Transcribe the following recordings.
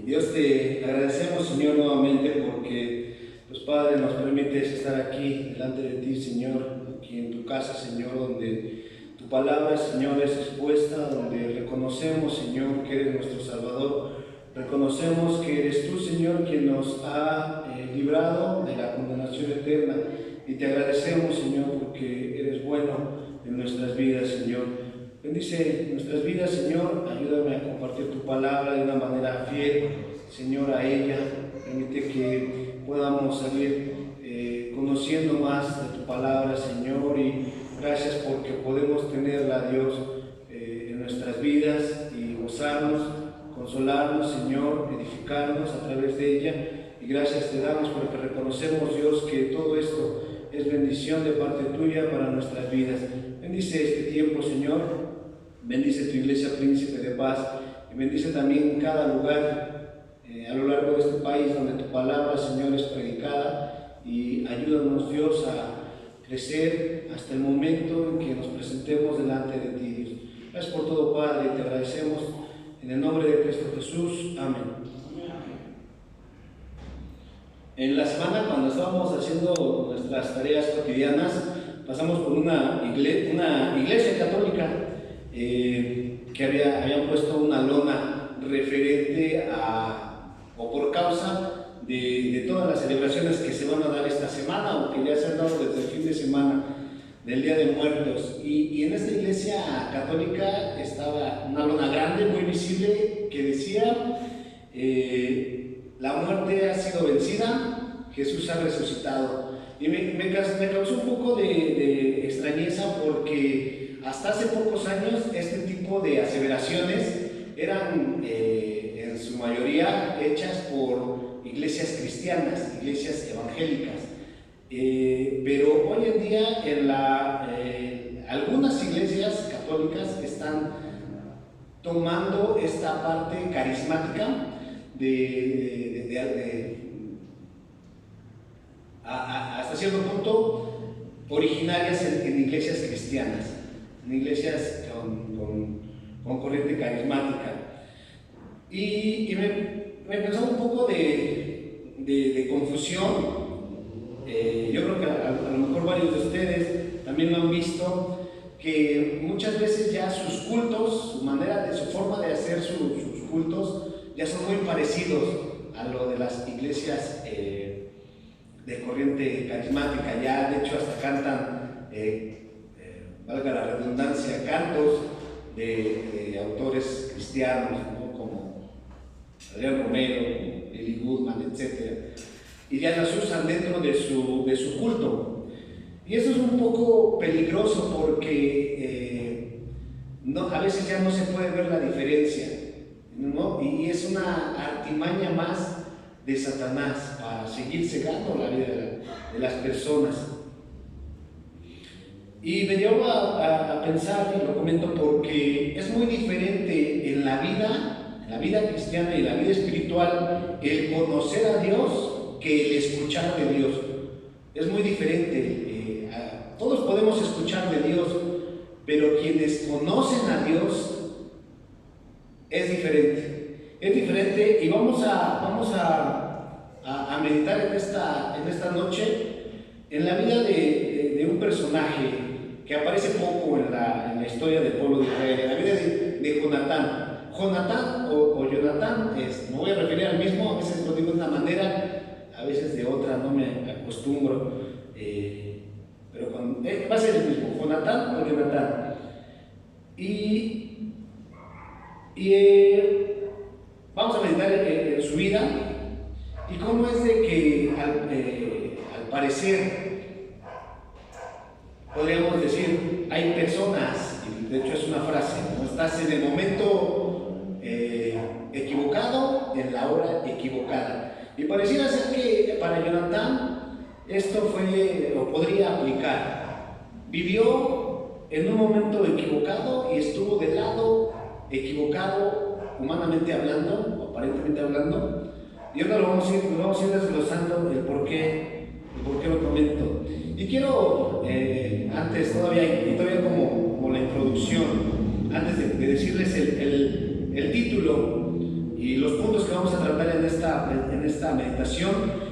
Dios, te agradecemos, Señor, nuevamente porque, pues, Padre, nos permites estar aquí delante de ti, Señor, aquí en tu casa, Señor, donde tu palabra, Señor, es expuesta, donde reconocemos, Señor, que eres nuestro Salvador. Reconocemos que eres tú, Señor, quien nos ha librado de la condenación eterna. Y te agradecemos, Señor, porque eres bueno en nuestras vidas, Señor. Bendice nuestras vidas, Señor. Ayúdame a compartir tu palabra de una manera fiel, Señor, a ella. Permite que podamos salir conociendo más de tu palabra, Señor. Y gracias porque podemos tenerla, Dios, en nuestras vidas y gozarnos, consolarnos, Señor, edificarnos a través de ella. Y gracias te damos porque reconocemos, Dios, que todo esto es bendición de parte tuya para nuestras vidas. Bendice este tiempo, Señor. Bendice tu iglesia Príncipe de Paz y bendice también cada lugar a lo largo de este país donde tu palabra, Señor, es predicada, y ayúdanos, Dios, a crecer hasta el momento en que nos presentemos delante de ti, Dios. Gracias por todo, Padre, y te agradecemos en el nombre de Cristo Jesús. Amén. En la semana, cuando estábamos haciendo nuestras tareas cotidianas, pasamos por una iglesia católica que habían puesto una lona referente o por causa de todas las celebraciones que se van a dar esta semana o que ya se han dado desde el fin de semana del Día de Muertos. Y en esta iglesia católica estaba una lona grande, muy visible, que decía: la muerte ha sido vencida, Jesús ha resucitado. Y me causó un poco de extrañeza porque hasta hace pocos años este tipo de aseveraciones eran en su mayoría hechas por iglesias cristianas, iglesias evangélicas. Pero hoy en día algunas iglesias católicas están tomando esta parte carismática hasta cierto punto originarias en iglesias cristianas, en iglesias con corriente carismática. Y me causó un poco de confusión. Yo creo que a lo mejor varios de ustedes también lo han visto, que muchas veces ya sus cultos, su forma de hacer sus cultos ya son muy parecidos a lo de las iglesias de corriente carismática. Ya de hecho hasta cantan, valga la redundancia, cantos de autores cristianos, ¿no? Como Adrián Romero, Eli Goodman, etc. Y ya las usan dentro de su culto. Y eso es un poco peligroso porque a veces ya no se puede ver la diferencia, ¿no? Y es una artimaña más de Satanás para seguir cegando la vida de las personas. Y me llevo a pensar, y lo comento porque es muy diferente en la vida cristiana y la vida espiritual, el conocer a Dios que el escuchar de Dios. Es muy diferente. Todos podemos escuchar de Dios, pero quienes conocen a Dios es diferente. Es diferente, y vamos a meditar en esta noche en la vida de un personaje que aparece poco en la historia del pueblo de Israel, en la vida de Jonatán. Jonatán o Jonatán, me voy a referir al mismo, a veces lo digo de una manera, a veces de otra, no me acostumbro, pero va a ser el mismo, Jonatán o Jonatán. Y vamos a meditar en su vida y cómo es de que al parecer, podríamos decir, hay personas, y de hecho es una frase, ¿no? Estás en el momento equivocado, en la hora equivocada. Y pareciera ser que para Jonatán esto podría aplicar. Vivió en un momento equivocado y estuvo del lado equivocado, humanamente hablando, o aparentemente hablando. Y ahora lo vamos a ir desglosando el por qué lo comento. Y quiero, antes todavía como la introducción, antes de decirles el título y y los puntos que vamos a tratar en esta meditación,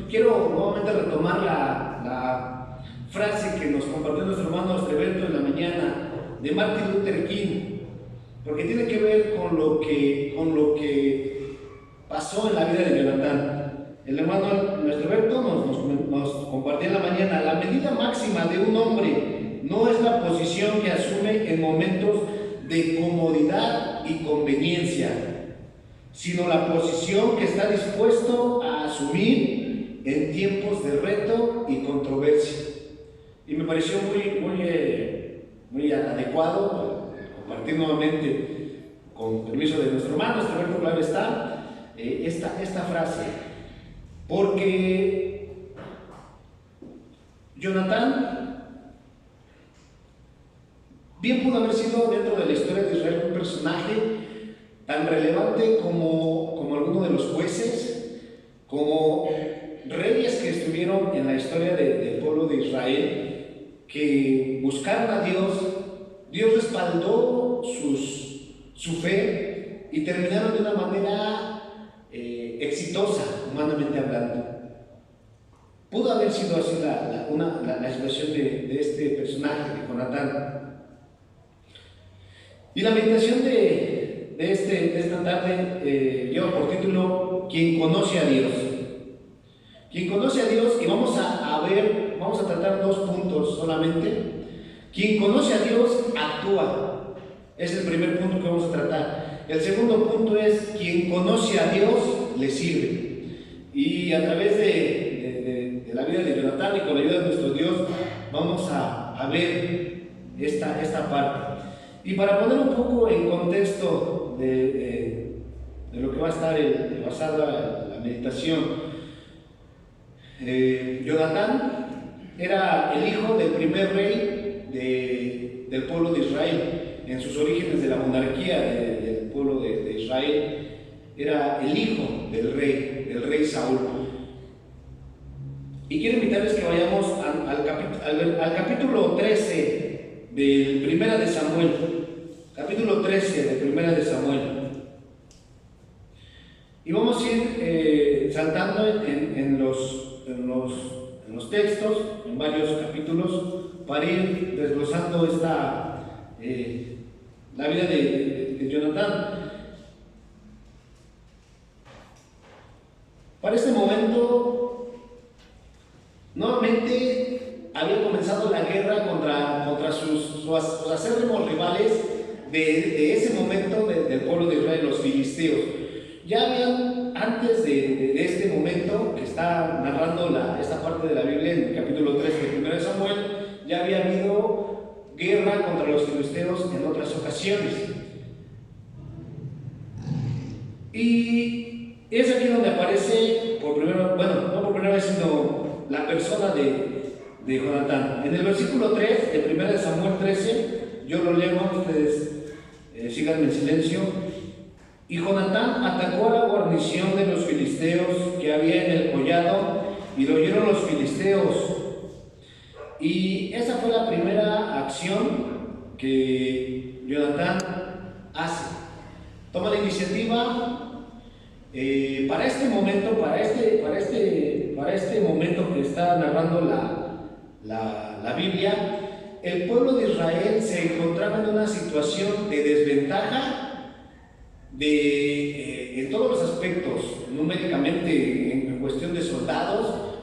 quiero nuevamente retomar la frase que nos compartió nuestro hermano Estreberto en la mañana de Martin Luther King, porque tiene que ver con lo que pasó en la vida de Jonatán. El hermano nuestro Berto nos compartió en la mañana: la medida máxima de un hombre no es la posición que asume en momentos de comodidad y conveniencia, sino la posición que está dispuesto a asumir en tiempos de reto y controversia. Y me pareció muy adecuado compartir nuevamente, con permiso de nuestro hermano Roberto, claro está, esta frase, porque Jonatán bien pudo haber sido dentro de la historia de Israel un personaje tan relevante como alguno de los jueces, como reyes que estuvieron en la historia del pueblo de Israel, que buscaron a Dios. Dios respaldó su fe y terminaron de una manera exitosa, humanamente hablando. Pudo haber sido así la situación de este personaje, de Jonatán. Y la meditación de esta tarde lleva por título "Quien conoce a Dios". Quien conoce a Dios, y vamos a tratar dos puntos solamente. Quien conoce a Dios actúa. Es el primer punto que vamos a tratar. El segundo punto es: quien conoce a Dios le sirve. Y a través de la vida de Jonatán y con la ayuda de nuestro Dios vamos a ver esta parte. Y para poner un poco en contexto de lo que va a estar basada la meditación, Jonatán era el hijo del primer rey del pueblo de Israel. En sus orígenes de la monarquía del pueblo de Israel, era el hijo del rey Saúl. Y quiero invitarles que vayamos al capítulo 13 de Primera de Samuel. Capítulo 13 de Primera de Samuel. Y vamos a ir saltando en los textos, en varios capítulos, para ir desglosando la vida de Jonatán. Para este momento, nuevamente había comenzado la guerra contra sus acérrimos rivales de ese momento del pueblo de Israel, los filisteos. Ya habían, antes de este momento que está narrando esta parte de la Biblia, en el capítulo 3 de 1 de Samuel, ya había habido guerra contra los filisteos en otras ocasiones. Y es aquí donde aparece no por primera vez, sino la persona de Jonatán. En el versículo 3 de 1 de Samuel 13, yo lo leo, ustedes síganme en silencio. Y Jonatán atacó a la guarnición de los filisteos que había en el collado, y lo oyeron los filisteos. Y esa fue la primera acción que Jonatán hace. Toma la iniciativa. Para este momento que está narrando la Biblia, el pueblo de Israel se encontraba en una situación de desventaja en todos los aspectos, numéricamente, en cuestión de soldados.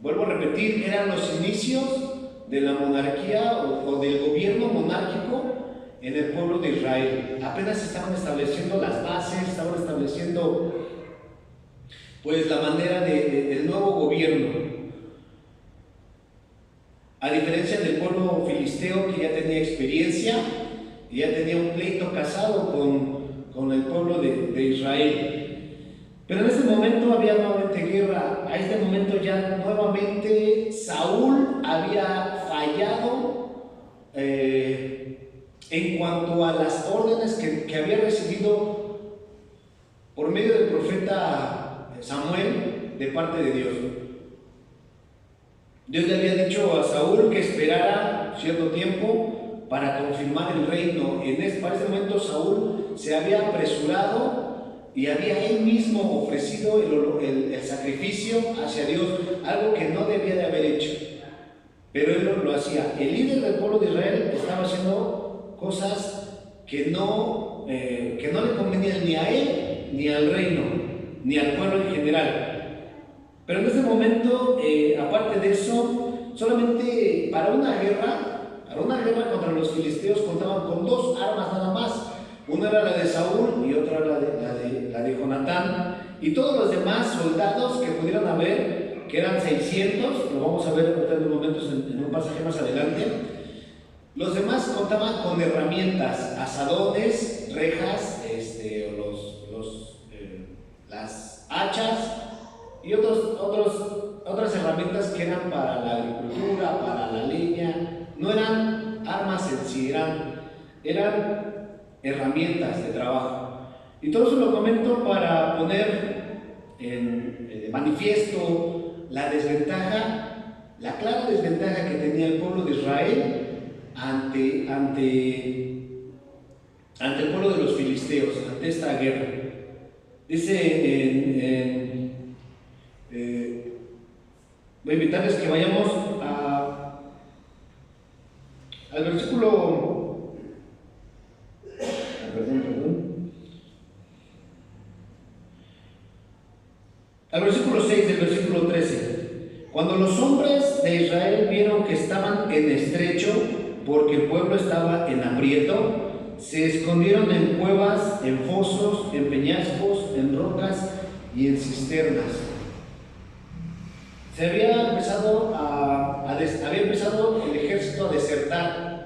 Vuelvo a repetir, eran los inicios de la monarquía o del gobierno monárquico en el pueblo de Israel. Apenas estaban estableciendo las bases, estaban estableciendo pues la manera del nuevo gobierno. A diferencia del pueblo filisteo, que ya tenía experiencia y ya tenía un pleito casado con el pueblo de Israel. Pero en este momento había nuevamente guerra. A este momento ya nuevamente Saúl había fallado en cuanto a las órdenes que había recibido por medio del profeta Samuel de parte de Dios. Dios le había dicho a Saúl que esperara cierto tiempo para confirmar el reino. Para ese momento Saúl se había apresurado y había él mismo ofrecido el sacrificio hacia Dios, algo que no debía de haber hecho, pero él lo hacía. El líder del pueblo de Israel estaba haciendo cosas que no le convenían ni a él, ni al reino, ni al pueblo en general. Pero en este momento, aparte de eso, solamente para una guerra contra los filisteos contaban con 2 armas nada más. Una era la de Saúl y otra era la de Jonatán. Y todos los demás soldados que pudieran haber, que eran 600, lo vamos a ver en momentos en un pasaje más adelante, los demás contaban con herramientas, azadones, rejas, las hachas y otras herramientas que eran para la agricultura, para la leña. No eran armas en sí, eran herramientas de trabajo. Y todo eso lo comento para poner en manifiesto la desventaja, la clara desventaja que tenía el pueblo de Israel ante el pueblo de los filisteos, ante esta guerra. Dice voy a invitarles que vayamos al versículo, al versículo 6 del versículo 13. Cuando los hombres de Israel vieron que estaban en estrecho, porque el pueblo estaba en aprieto, se escondieron en cuevas, en fosos, en peñascos, en rocas y en cisternas. Había empezado el ejército a desertar.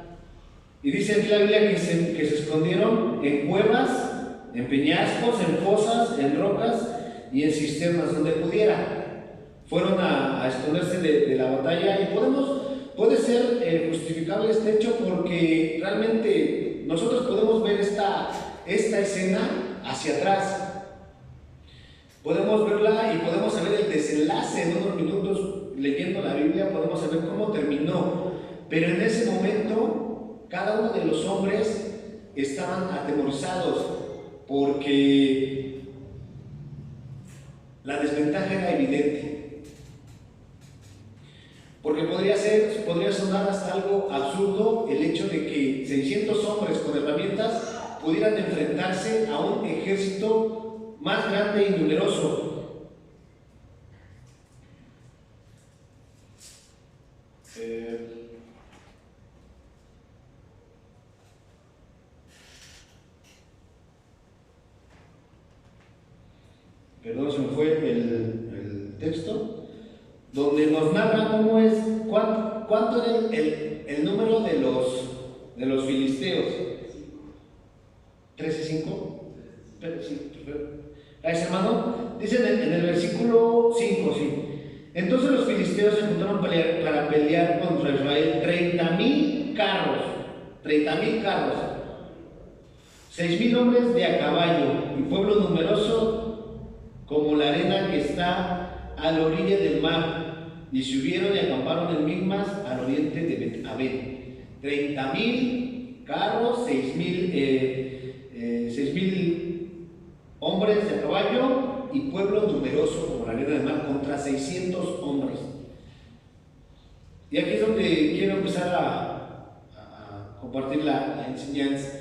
Y dice aquí la Biblia que se escondieron en cuevas, en peñascos, en fosas, en rocas y en cisternas, donde pudiera. Fueron a esconderse de la batalla, y puede ser justificable este hecho, porque realmente nosotros podemos ver esta escena hacia atrás. Podemos verla y podemos saber el desenlace en unos minutos leyendo la Biblia, podemos saber cómo terminó. Pero en ese momento, cada uno de los hombres estaban atemorizados, porque la desventaja era evidente. Porque podría sonar hasta algo absurdo el hecho de que 600 hombres con herramientas pudieran enfrentarse a un ejército más grande y numeroso. Perdón, se me fue el texto, donde nos narra cuánto era el número de los filisteos. 13:5. Gracias, hermano. Dice en el versículo 5, sí. Entonces los filisteos se juntaron para pelear contra Israel 30,000 carros. 30,000 carros. 6,000 hombres de a caballo, y pueblo numeroso como la arena que está a la orilla del mar. Y subieron y acamparon en Migmas, al oriente de Bet-Aven. 30,000 carros, 6,000 hombres de a caballo, y pueblo numeroso como la arena del mar, contra 600 hombres. Y aquí es donde quiero empezar a compartir la enseñanza.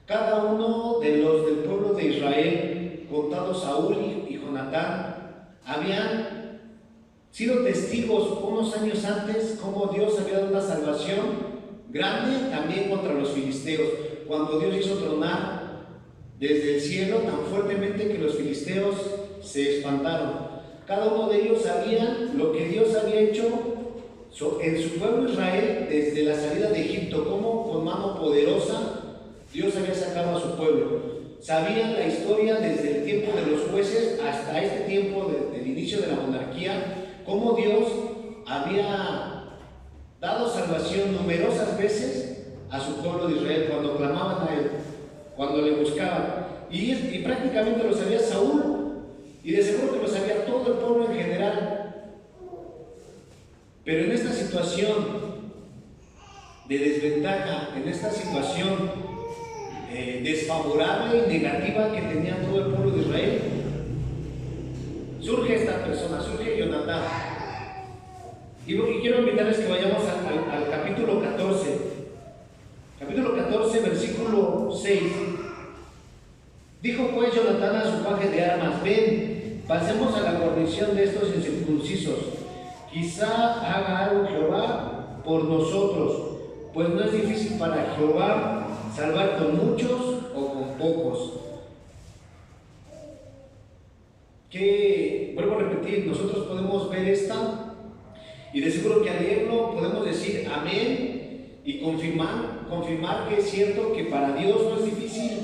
Cada uno de los del pueblo de Israel, contados Saúl y Jonatán, habían sido testigos unos años antes cómo Dios había dado una salvación grande también contra los filisteos, cuando Dios hizo tronar desde el cielo tan fuertemente que los filisteos se espantaron. Cada uno de ellos sabían lo que Dios había hecho en su pueblo Israel desde la salida de Egipto, cómo con mano poderosa Dios había sacado a su pueblo. Sabían la historia desde el tiempo de los jueces hasta este tiempo del inicio de la monarquía, cómo Dios había dado salvación numerosas veces a su pueblo de Israel cuando clamaban a Él, cuando le buscaban. Y prácticamente lo sabía Saúl, y de seguro que lo sabía todo el pueblo en general. Pero en esta situación de desventaja, en esta situación desfavorable y negativa que tenía todo el pueblo de Israel. Surge esta persona, surge Jonatán. Y quiero invitarles que vayamos al capítulo 14. Capítulo 14, versículo 6. Dijo pues Jonatán a su paje de armas: ven, pasemos a la guarnición de estos incircuncisos. Quizá haga algo Jehová por nosotros, pues no es difícil para Jehová salvar con muchos o con pocos. Que, vuelvo a repetir, nosotros podemos ver esta y de seguro que al leerlo podemos decir amén y confirmar que es cierto que para Dios no es difícil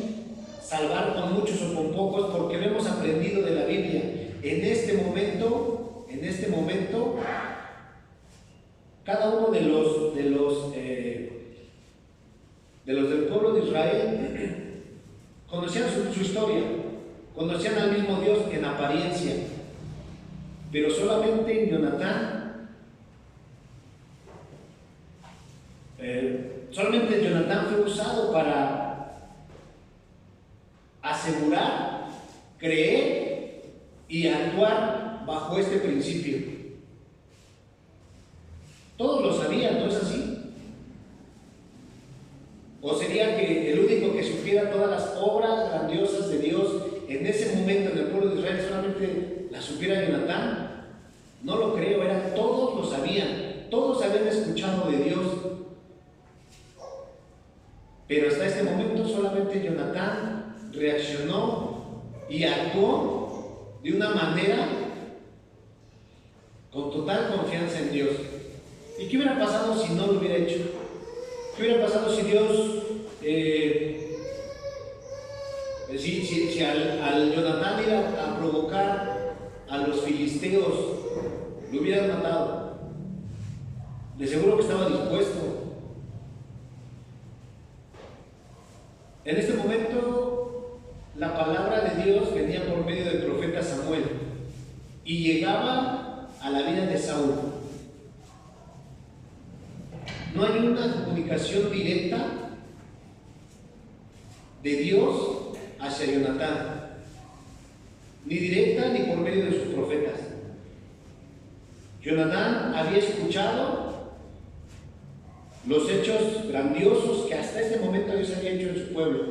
salvar con muchos o con pocos, porque lo hemos aprendido de la Biblia. En este momento, cada uno de los del pueblo de Israel conocían su historia, conocían al mismo Dios en apariencia, pero solamente Jonatán fue usado para asegurar, creer y actuar bajo este principio. Todos lo sabían, ¿no es así? ¿O sería que el único que supiera todas las obras grandiosas de Dios en ese momento en el pueblo de Israel solamente las supiera Jonatán? No lo creo, todos lo sabían, todos habían escuchado de Dios. Pero hasta este momento solamente Jonatán reaccionó y actuó de una manera con total confianza en Dios. ¿Y qué hubiera pasado si no lo hubiera hecho? ¿Qué hubiera pasado si Dios, si al Jonatán ir a provocar a los filisteos, lo hubieran matado? De seguro que estaba dispuesto. En este momento, la palabra de Dios venía por medio del profeta Samuel y llegaba a la vida de Saúl. No hay una comunicación directa de Dios hacia Jonatán, ni directa ni por medio de sus profetas. Jonatán había escuchado los hechos grandiosos que hasta este momento Dios había hecho en su pueblo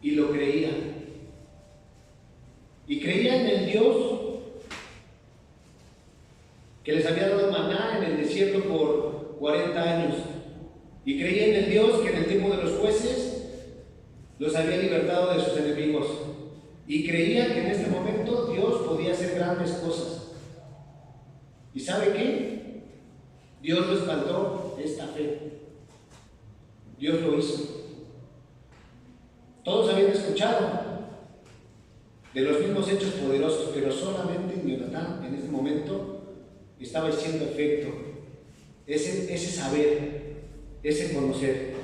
y lo creía. Y creía en el Dios que les había dado maná en el desierto por 40 años. Y creía en el Dios que en el tiempo de los jueces los había libertado de sus enemigos. Y creía que en este momento Dios podía hacer grandes cosas. ¿Y sabe qué? Dios respaldó esta fe. Dios lo hizo. Todos habían escuchado de los mismos hechos poderosos, pero solamente en Jonatán en este momento estaba haciendo efecto ese saber, ese conocer.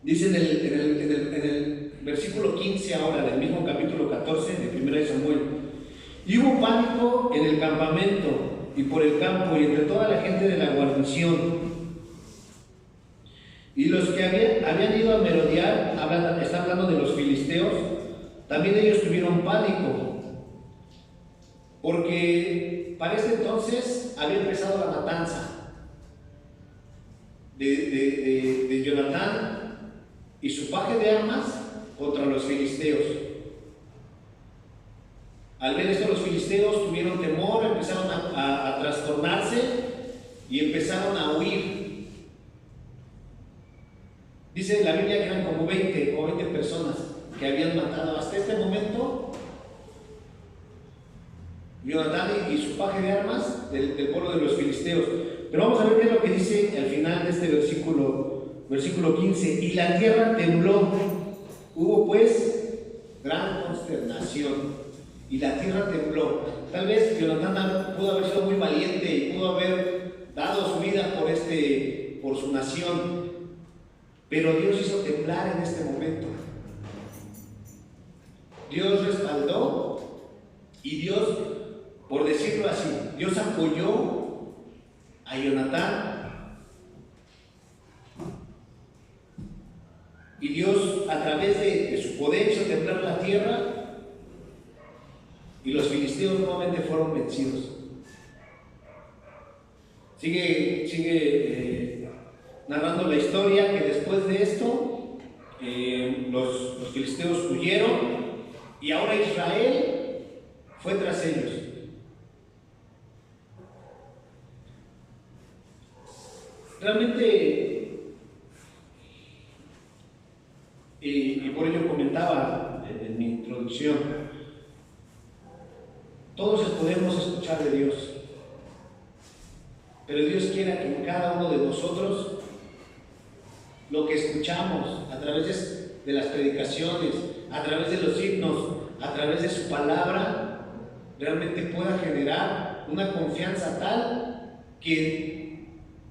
Dice en el versículo 15 ahora del mismo capítulo 14 de 1 de Samuel: y hubo pánico en el campamento y por el campo y entre toda la gente de la guarnición. Y los que habían ido a merodear, está hablando de los filisteos, también ellos tuvieron pánico, porque para este entonces había empezado la matanza de Jonatán y su paje de armas contra los filisteos. Al ver esto, los filisteos tuvieron temor, empezaron a trastornarse y empezaron a huir. Dice la Biblia que eran como 20 personas que habían matado hasta este momento Jonatán y su paje de armas del pueblo de los filisteos. Pero vamos a ver qué es lo que dice al final de este versículo 15. Y la tierra tembló, hubo pues gran consternación, y la tierra tembló. Tal vez Jonatán pudo haber sido muy valiente y pudo haber dado su vida por su nación, pero Dios hizo temblar en este momento. Dios respaldó y Dios, por decirlo así, Dios apoyó a Jonatán Y Dios, a través de su poder, hizo temblar la tierra y los filisteos nuevamente fueron vencidos. Sigue narrando la historia que después de esto los filisteos huyeron y ahora Israel fue tras ellos. Realmente, y por ello comentaba en mi introducción, todos podemos escuchar de Dios, pero Dios quiere que en cada uno de nosotros lo que escuchamos a través de las predicaciones, a través de los himnos, a través de su palabra, realmente pueda generar una confianza tal que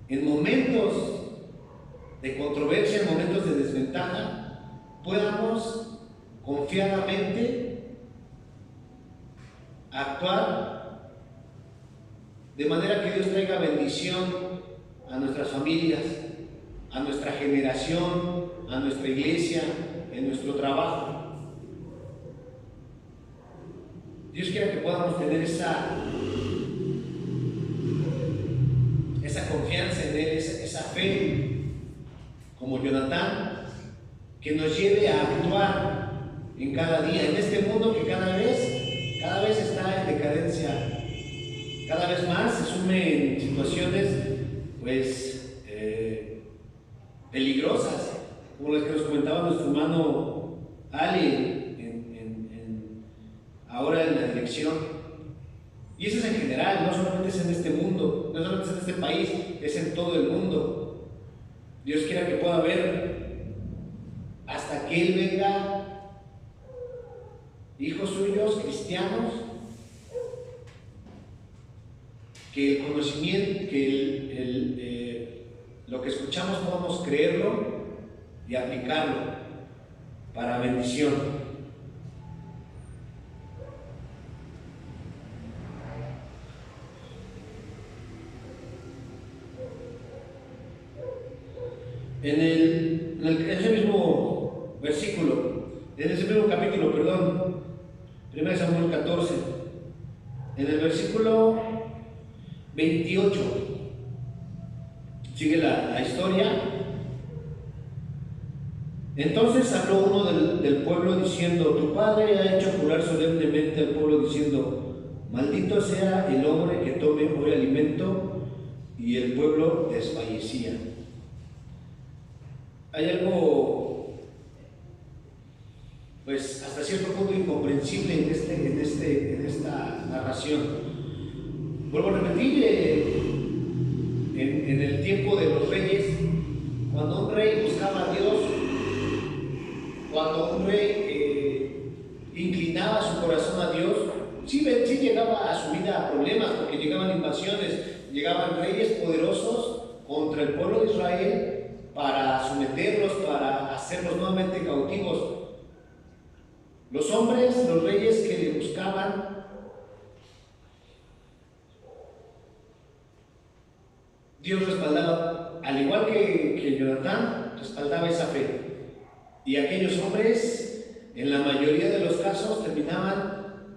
en momentos de controversia, en momentos de desventaja, podamos confiadamente actuar de manera que Dios traiga bendición a nuestras familias, a nuestra generación, a nuestra iglesia, en nuestro trabajo. Dios quiere que podamos tener esa confianza en Él, esa fe, como Jonatán, que nos lleve a actuar en cada día, en este mundo que cada vez está en decadencia, cada vez más se sume en situaciones, pues, peligrosas, como las que nos comentaba nuestro hermano Ali ahora en la dirección. Y eso es en general, no solamente es en este mundo, no solamente es en este país, es en todo el mundo. Dios quiera que pueda haber, hasta que Él venga, hijos suyos, cristianos, que el conocimiento, que lo que escuchamos podamos creerlo y aplicarlo para bendición. En ese mismo versículo, en ese mismo capítulo, 1 Samuel 14, en el versículo 28, sigue la historia. Entonces habló uno del pueblo diciendo: tu padre ha hecho jurar solemnemente al pueblo diciendo: maldito sea el hombre que tome hoy alimento. Y el pueblo desfallecía. Hay algo, pues, hasta cierto punto incomprensible en esta narración. Vuelvo a repetir, en el tiempo de los reyes, cuando un rey buscaba a Dios, cuando un rey inclinaba su corazón a Dios, sí llegaba a su vida a problemas, porque llegaban invasiones, llegaban reyes poderosos contra el pueblo de Israel para someterlos, para hacerlos nuevamente cautivos. Los hombres, los reyes que le buscaban, Dios respaldaba, al igual que Jonatán, respaldaba esa fe. Y aquellos hombres, en la mayoría de los casos, terminaban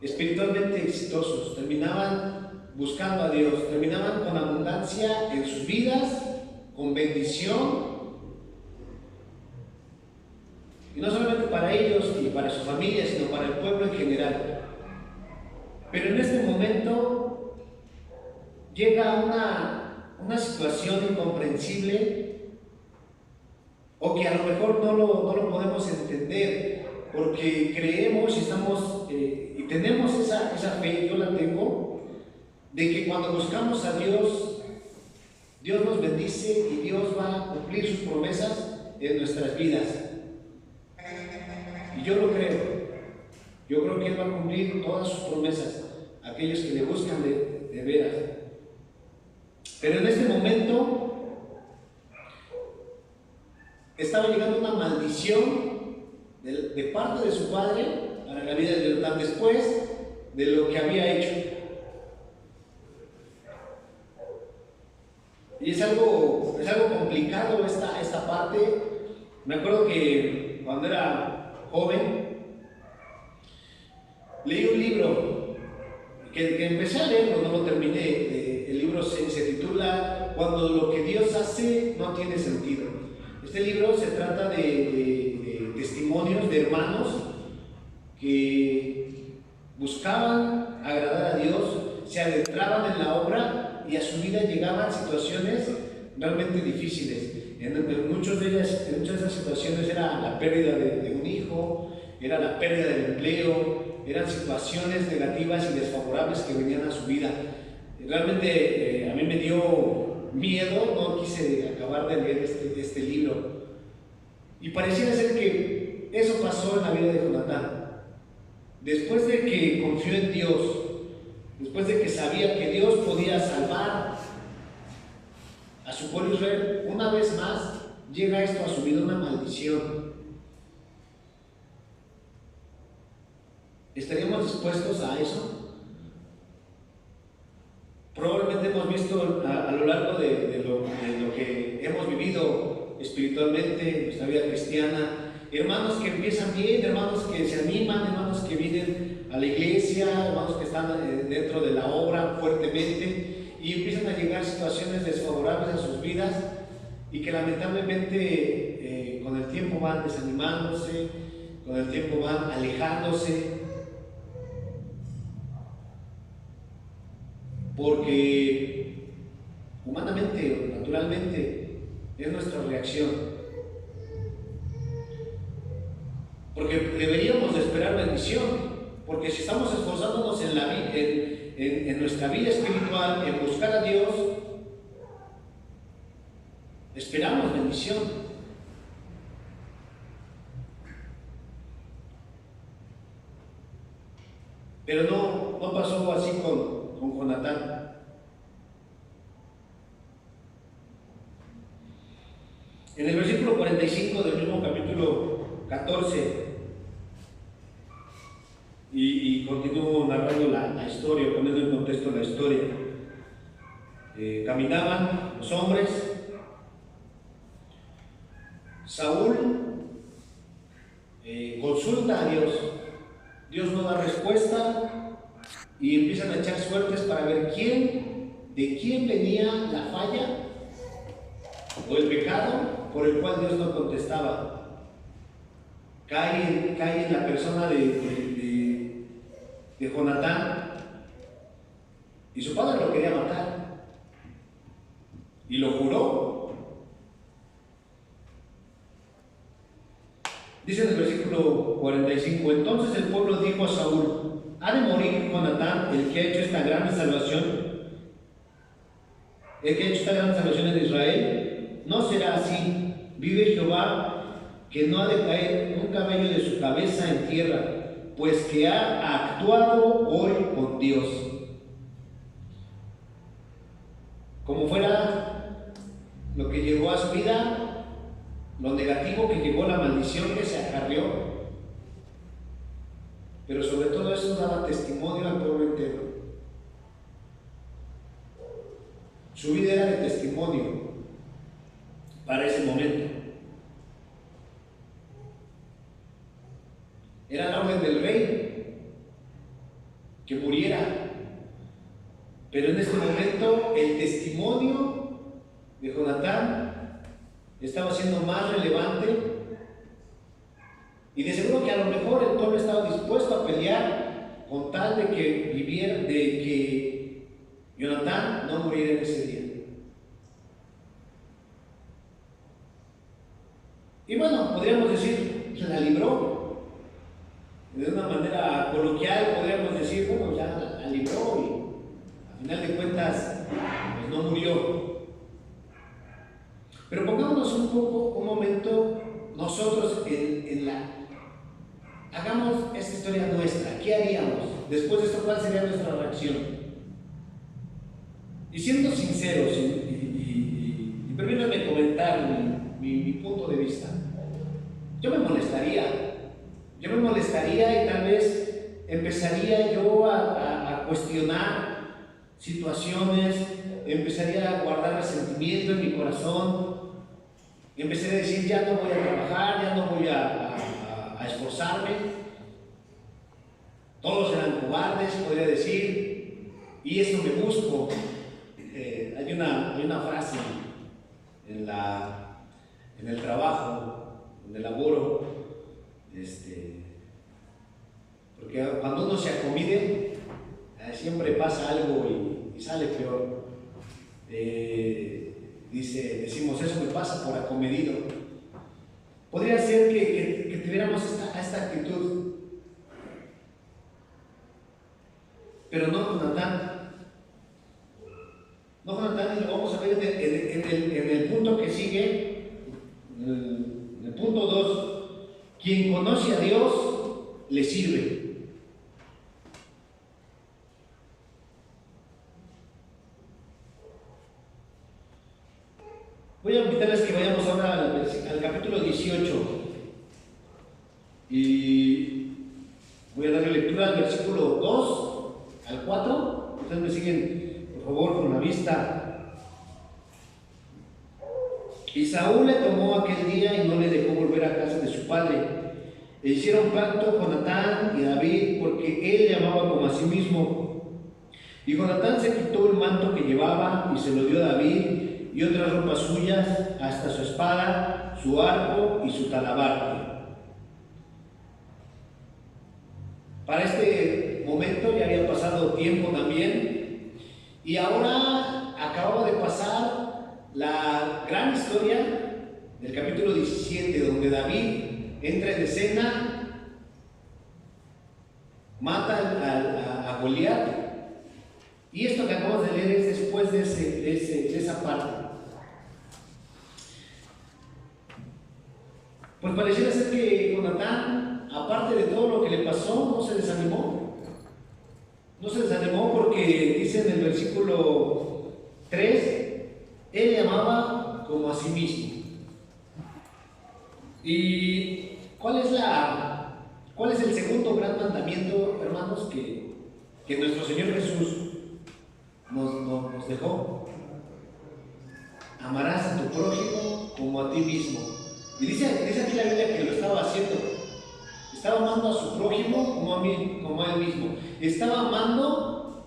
espiritualmente exitosos, terminaban buscando a Dios, terminaban con abundancia en sus vidas, con bendición, y no solamente para ellos y para su familia, sino para el pueblo en general. Pero en este momento llega una situación incomprensible, o que a lo mejor no lo podemos entender, porque creemos y estamos y tenemos esa fe, yo la tengo, de que cuando buscamos a Dios, Dios nos bendice y Dios va a cumplir sus promesas en nuestras vidas. Y yo lo creo. Yo creo que Él va a cumplir todas sus promesas a aquellos que le buscan de veras. Pero en este momento estaba llegando una maldición de parte de su padre para la vida de Jonatán después de lo que había hecho. Y es algo complicado esta parte, Me acuerdo que cuando era joven leí un libro que empecé a leerlo, no lo terminé. El libro se titula Cuando lo que Dios hace no tiene sentido. Este libro se trata de testimonios de hermanos que buscaban agradar a Dios, se adentraban en la obra y a su vida llegaban situaciones realmente difíciles. En muchas de esas situaciones era la pérdida de un hijo, era la pérdida del empleo, eran situaciones negativas y desfavorables que venían a su vida. Realmente a mí me dio miedo, no quise acabar de leer este libro. Y pareciera ser que eso pasó en la vida de Jonatán. Después de que confió en Dios, después de que sabía que Dios podía salvar a su pueblo Israel, una vez más llega esto a su vida, una maldición. ¿Estaríamos dispuestos a eso? Probablemente hemos visto a lo largo de lo que hemos vivido espiritualmente en nuestra vida cristiana, hermanos que empiezan bien, hermanos que se animan, hermanos que vienen a la iglesia, hermanos que están dentro de la obra fuertemente y empiezan a llegar situaciones desfavorables a sus vidas y que lamentablemente con el tiempo van desanimándose, con el tiempo van alejándose, porque humanamente, naturalmente, es nuestra reacción. Porque deberíamos de esperar bendición, porque si estamos esforzándonos en nuestra vida espiritual, en buscar a Dios, esperamos bendición. Pero no pasó así con Jonatán. En el versículo 45 del mismo capítulo 14, y continúo narrando la historia, poniendo en contexto la historia. Caminaban los hombres, Saúl consulta a Dios, Dios no da respuesta y empiezan a echar suertes para ver de quién venía la falla o el pecado por el cual Dios no contestaba. Cae en la persona de Jonatán, y su padre lo quería matar y lo juró. Dice en el versículo 45: entonces el pueblo dijo a Saúl: ¿ha de morir Jonatán, el que ha hecho esta gran salvación? ¿El que ha hecho esta gran salvación en Israel? No será así. Vive Jehová, que no ha de caer un cabello de su cabeza en tierra, pues que ha actuado hoy con Dios. Como fuera lo que llegó a su vida, lo negativo que llegó, la maldición que se acarrió, pero sobre todo eso daba testimonio al pueblo entero. Su vida era de testimonio para ese momento. Era la orden del rey que muriera, pero en este momento el testimonio de Jonatán estaba siendo más relevante, y de seguro que a lo mejor el pueblo estaba dispuesto a pelear con tal de que Jonatán no muriera en ese día. Y bueno, podríamos decir, la libró. De una manera coloquial podríamos decir, bueno, ya la libró y al final de cuentas pues no murió. Pero pongámonos un momento nosotros hagamos esta historia nuestra. ¿Qué haríamos? Después de esto, ¿cuál sería nuestra reacción? Y siendo sinceros, y permítanme comentar mi punto de vista. Yo me molestaría y tal vez empezaría yo a cuestionar situaciones, empezaría a guardar resentimiento en mi corazón, empecé a decir, ya no voy a trabajar, ya no voy a esforzarme. Todos eran cobardes, podría decir, y eso me busco. Hay una frase en el trabajo donde laboro, porque cuando uno se acomide, siempre pasa algo y sale peor. Decimos, eso me pasa por acomedido. Podría ser que tuviéramos esta actitud, pero no Jonatán. No Jonatán, y lo vamos a ver en el punto que sigue, en el punto 2. Quien conoce a Dios, le sirve. Voy a invitarles que vayamos ahora al capítulo 18 y voy a darle lectura al versículo 2 al 4. Ustedes me siguen, por favor, con la vista. Y Saúl le tomó aquel día y no le dejó volver a casa de su padre. E hicieron pacto Jonatán y David, porque él le amaba como a sí mismo. Y Jonatán se quitó el manto que llevaba y se lo dio a David, y otras ropas suyas, hasta su espada, su arco y su talabarte. Para este momento ya había pasado tiempo también, y ahora acababa de pasar la gran historia del capítulo 17, donde David entra en escena, mata a Goliat, y esto que acabamos de leer es después de esa parte. Pues pareciera ser que Jonatán, aparte de todo lo que le pasó, no se desanimó. No se desanimó porque dice en el versículo 3, él le amaba como a sí mismo. ¿Y cuál es el segundo gran mandamiento, hermanos, que nuestro Señor Jesús nos dejó? Amarás a tu prójimo como a ti mismo. Y dice aquí la Biblia que lo estaba haciendo. Estaba amando a su prójimo como a él mismo. Estaba amando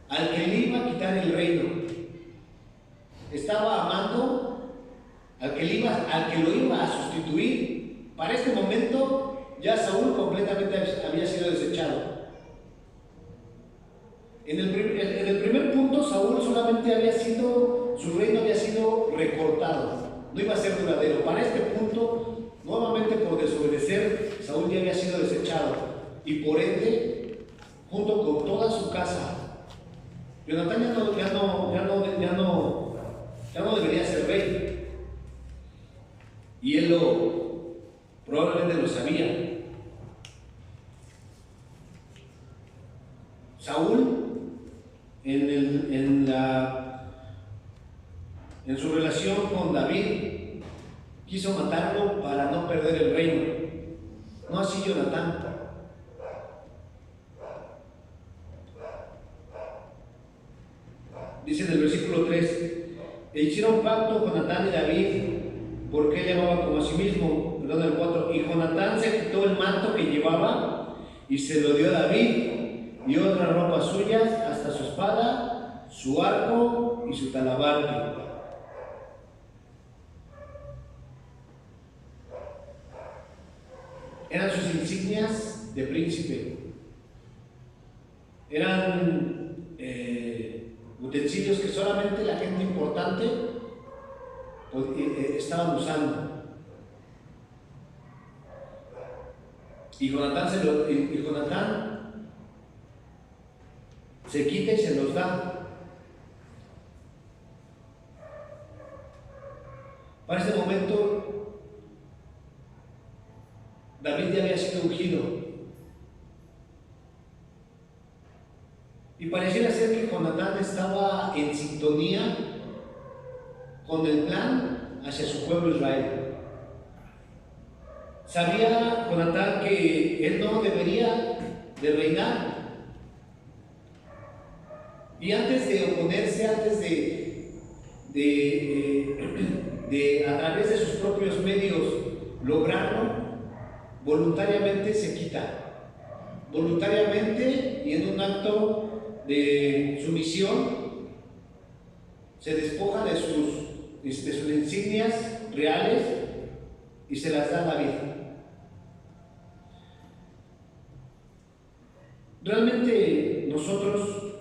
al que le iba a quitar el reino. Estaba amando al que lo iba a sustituir. Para este momento ya Saúl completamente había sido desechado. En el primer punto, Saúl solamente su reino había sido recortado. No iba a ser duradero. Para este punto, nuevamente por desobedecer, Saúl ya había sido desechado. Y por ende, junto con toda su casa, Jonatán ya no debería ser rey. Y él probablemente lo sabía. Saúl, en su relación con David, quiso matarlo para no perder el reino. No así Jonatán. Dice en el versículo 3, e hicieron pacto Jonatán y David, porque él llamaba como a sí mismo. Perdón, el 4, y Jonatán se quitó el manto que llevaba y se lo dio a David, y otras ropas suyas, hasta su espada, su arco y su talabarte. Eran sus insignias de príncipe. Eran utensilios que solamente la gente importante estaban usando. Y Jonatán se quita y se los da. Para ese momento, David ya había sido ungido. Y pareciera ser que Jonatán estaba en sintonía con el plan hacia su pueblo Israel. Sabía Jonatán que él no debería de reinar. Y antes de oponerse, antes de de a través de sus propios medios lograrlo, voluntariamente se quita. Voluntariamente y en un acto de sumisión se despoja de sus insignias reales y se las da a David. ¿Realmente nosotros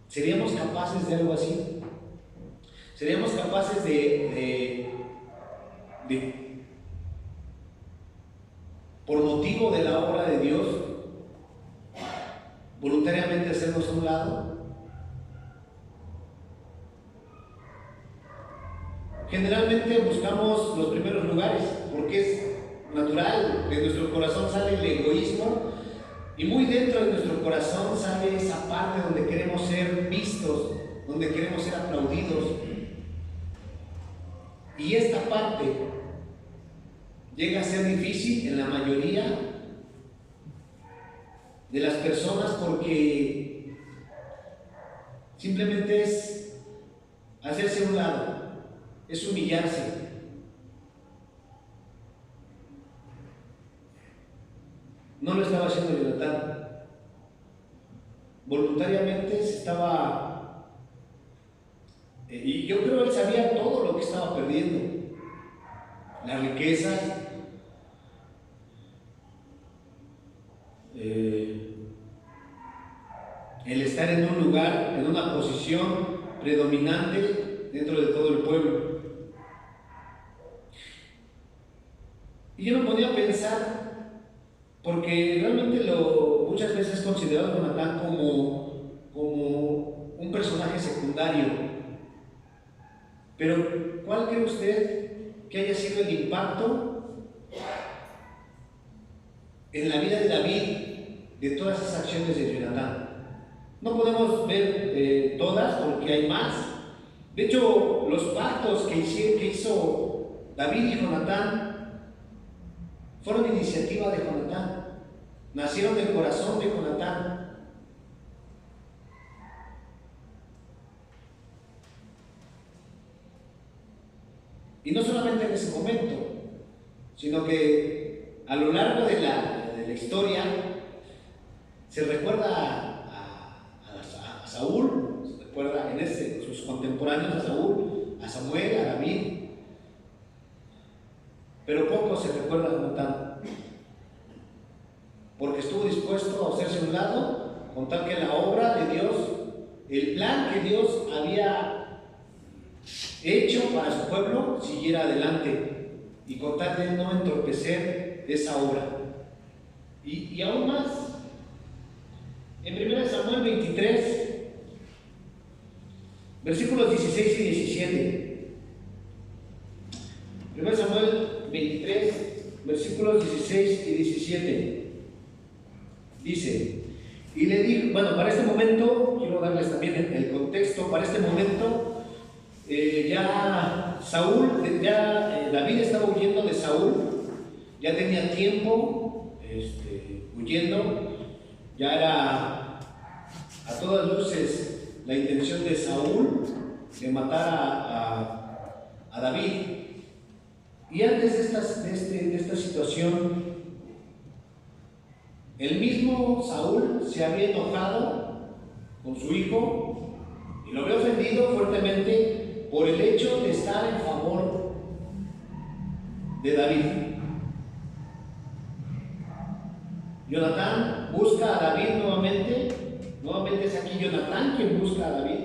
seríamos capaces de algo así? ¿Seríamos capaces de por motivo de la obra de Dios, voluntariamente hacernos a un lado? Generalmente buscamos los primeros lugares, porque es natural, de nuestro corazón sale el egoísmo y muy dentro de nuestro corazón sale esa parte donde queremos ser vistos, donde queremos ser aplaudidos. Y esta parte llega a ser difícil en la mayoría de las personas porque simplemente es hacerse a un lado, es humillarse. No lo estaba haciendo Jonatán. Voluntariamente se estaba... y yo creo que él sabía todo lo que estaba perdiendo. Las riquezas, el estar en un lugar, en una posición predominante dentro de todo el pueblo. Y yo me ponía a pensar, porque realmente muchas veces considerado a Jonatán como un personaje secundario. Pero ¿cuál cree usted que haya sido el impacto en la vida de David de todas esas acciones de Jonatán? No podemos ver todas porque hay más. De hecho, los pactos que hizo David y Jonatán fueron iniciativa de Jonatán, nacieron del corazón de Jonatán. Y no solamente en ese momento, sino que a lo largo de la historia se recuerda a Saúl, se recuerda en sus contemporáneos a Saúl, a Samuel, a David, pero poco se recuerda a Jonatán, porque estuvo dispuesto a hacerse a un lado con tal que la obra de Dios, el plan que Dios había hecho para su pueblo, siguiera adelante y con tal de no entorpecer esa obra. Y aún más, en 1 Samuel 23, versículos 16 y 17. 1 Samuel 23, versículos 16 y 17. Dice, y le dijo, bueno, para este momento, quiero darles también el contexto, para este momento, David estaba huyendo de Saúl, ya tenía tiempo huyendo, ya era a todas luces la intención de Saúl de matar a David. Y antes de esta situación, el mismo Saúl se había enojado con su hijo y lo había ofendido fuertemente por el hecho de estar en favor de David. Jonatán busca a David nuevamente es aquí Jonatán quien busca a David.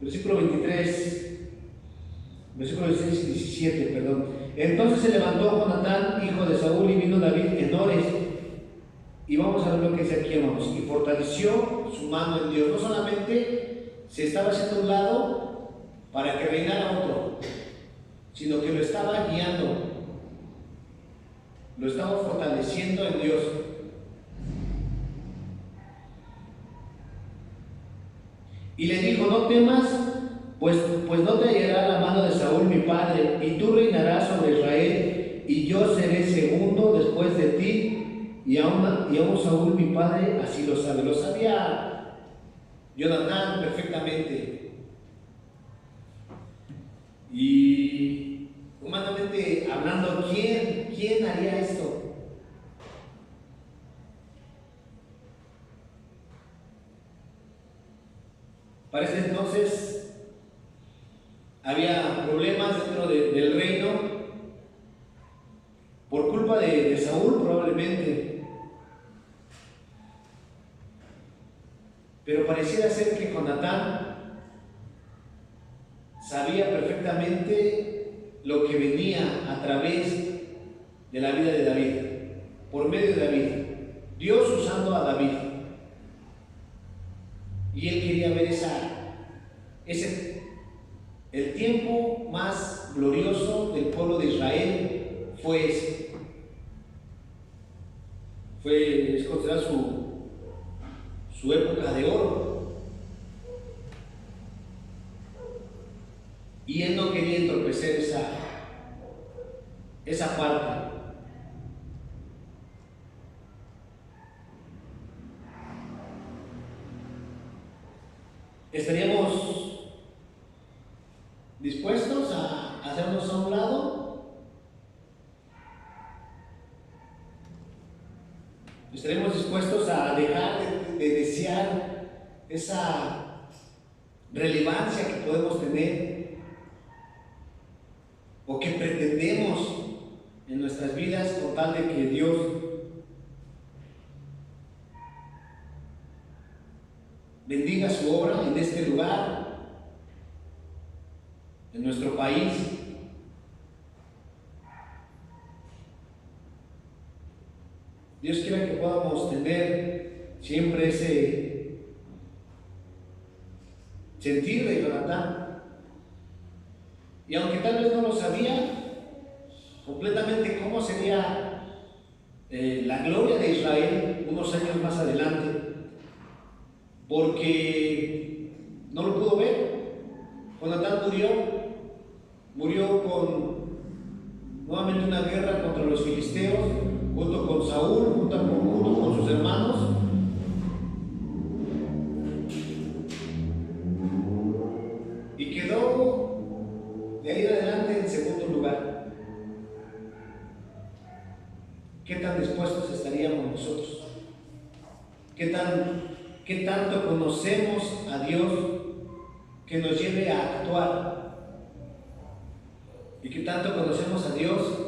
Versículo 23, versículo 16 y 17, perdón. Entonces se levantó Jonatán, hijo de Saúl, y vino David en Ores. Y vamos a ver lo que dice aquí, hermanos. Y fortaleció su mano en Dios. No solamente se estaba haciendo a un lado para que reinara otro, sino que lo estaba guiando, lo estaba fortaleciendo en Dios. Y le dijo, no temas, pues no te hallará la mano de Saúl mi padre, y tú reinarás sobre Israel, y yo seré segundo después de ti, y aún Saúl mi padre así lo sabe. Lo sabía Jonatán perfectamente. Y humanamente hablando, ¿quién haría esto? Para ese entonces había problemas dentro del reino por culpa de Saúl probablemente. Pero pareciera ser que Jonatán sabía perfectamente lo que venía a través de la vida de David, por medio de David, Dios usando a David. Y él quería ver el tiempo más glorioso del pueblo de Israel fue ese. Es considerado su época de oro. Y él no quería entorpecer esa parte. ¿Estaríamos dispuestos a hacernos a un lado? ¿Estaremos dispuestos a dejar de desear esa relevancia que podemos tener o que pretendemos en nuestras vidas con tal de que Dios bendiga su obra en este lugar, en nuestro país? Dios quiera que podamos tener siempre ese sentir de Jonatán. Y aunque tal vez no lo sabía completamente cómo sería la gloria de Israel unos años más adelante, porque no lo pudo ver. Jonatán murió con nuevamente una guerra contra los filisteos, junto con Saúl, junto con sus hermanos. Y quedó de ahí en adelante en segundo lugar. ¿Qué tan dispuestos estaríamos nosotros? ¿Qué tanto conocemos a Dios que nos lleve a actuar? ¿Y qué tanto conocemos a Dios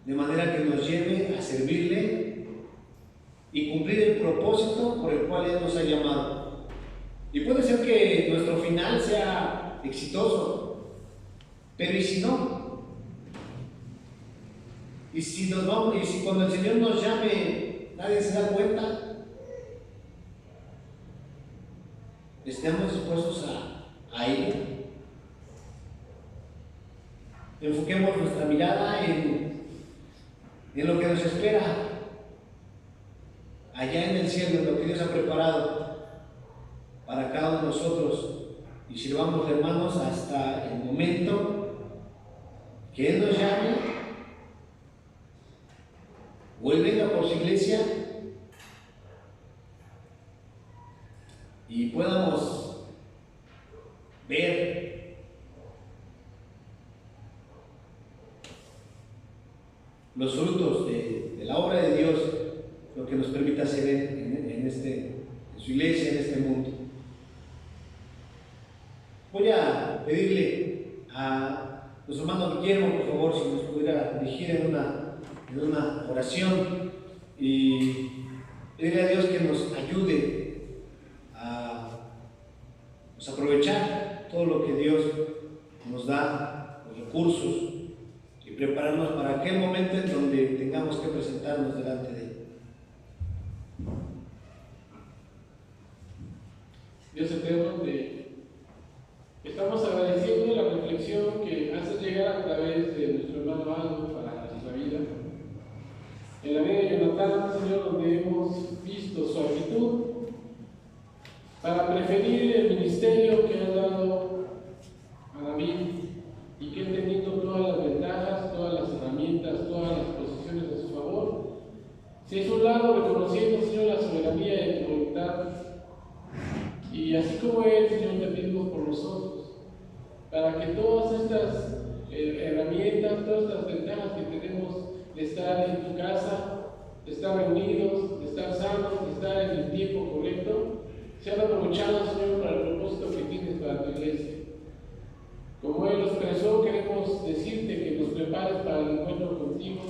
de manera que nos lleve a servirle y cumplir el propósito por el cual Él nos ha llamado? Y puede ser que nuestro final sea exitoso, pero ¿y si no? ¿Y si nos vamos? ¿Y si cuando el Señor nos llame nadie se da cuenta? ¿Estamos dispuestos a ir? Enfoquemos nuestra mirada en lo que nos espera allá en el cielo, en lo que Dios ha preparado para cada uno de nosotros, y sirvamos, hermanos, hasta el momento que Él nos llame o Él venga por su iglesia y podamos ver los frutos de la obra de Dios, lo que nos permita hacer en su iglesia, en este mundo. Voy a pedirle a nuestro hermano Guillermo, por favor, si nos pudiera dirigir en una oración y pedirle a Dios que nos ayude a aprovechar todo lo que Dios nos da, los recursos, y prepararnos para aquel momento en donde tengamos que presentarnos delante de Él. Dios eterno, estamos agradeciendo la reflexión que haces llegar a través de nuestro hermano Aldo para nuestra vida. En la vida de Jonatán, Señor, donde hemos visto su actitud para preferir el ministerio que ha dado a David, y que teniendo todas las ventajas, todas las herramientas, todas las posiciones a su favor, si es un lado reconociendo, Señor, la soberanía de tu voluntad, y así como Él, Señor, te pedimos por nosotros, para que todas estas herramientas, todas de estar reunidos, de estar sanos, de estar en el tiempo correcto, sean aprovechados, Señor, para el propósito que tienes para tu iglesia. Como Él nos expresó, queremos decirte que nos prepares para el encuentro contigo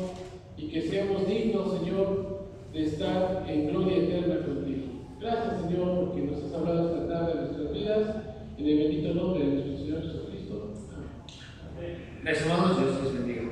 y que seamos dignos, Señor, de estar en gloria eterna contigo. Gracias, Señor, porque nos has hablado esta tarde de nuestras vidas, en el bendito nombre de nuestro Señor Jesucristo. Amén. Gracias, hermanos. Dios los bendiga.